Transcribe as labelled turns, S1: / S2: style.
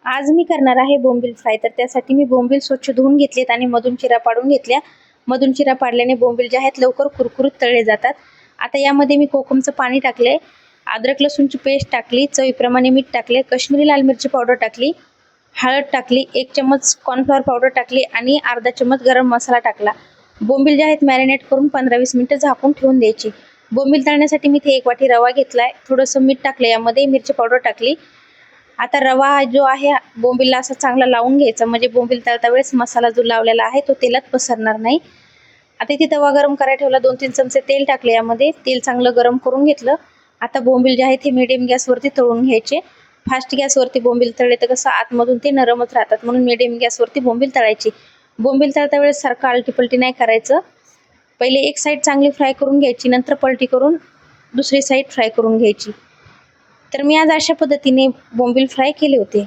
S1: आज मी करणार आहे बोंबील फ्राय. तर त्यासाठी मी बोंबील स्वच्छ धुवून घेतलेत आणि मधून चिरा पाडून घेतल्या. मधून चिरा पाडल्याने बोंबील जे आहेत लवकर कुरकुरीत तळले जातात. आता यामध्ये मी कोकमचं पाणी टाकले, अद्रक लसूणची पेस्ट टाकली, चवीप्रमाणे मीठ टाकले, काश्मीरी लाल मिरची पावडर टाकली, हळद टाकली, 1 चम्मच कॉर्नफ्लॉवर पावडर टाकली आणि अर्धा चम्मच गरम मसाला टाकला. बोंबील जे आहेत मॅरिनेट करून 15-20 मिनिटं झाकून ठेवून द्यायची. बोंबील तळण्यासाठी मी इथे 1 वाटी रवा घेतलाय, थोडंसं मीठ टाकलं, यामध्ये मिरची पावडर टाकली. आता रवा जो आहे बोंबीलला असा चांगला लावून घ्यायचा, म्हणजे बोंबील तळता वेळेस मसाला जो लावलेला आहे तो तेलात पसरणार नाही. आता इथे तवा गरम करायला ठेवला, 2-3 चमचे तेल टाकले, यामध्ये तेल चांगलं गरम करून घेतलं. आता बोंबील जे आहे ते मीडियम गॅसवरती तळून घ्यायचे. फास्ट गॅसवरती बोंबील तळले तर कसं आतमधून ते नरमच राहतात, म्हणून मीडियम गॅसवरती बोंबील तळायची. बोंबील तळता वेळेस सारखं आलटी-पलटी नाही करायचं. पहिले एक साईड चांगली फ्राय करून घ्यायची, नंतर पलटी करून दुसरी साईड फ्राय करून घ्यायची. तर मी आज अशा पद्धतीने बोंबील फ्राय केले होते.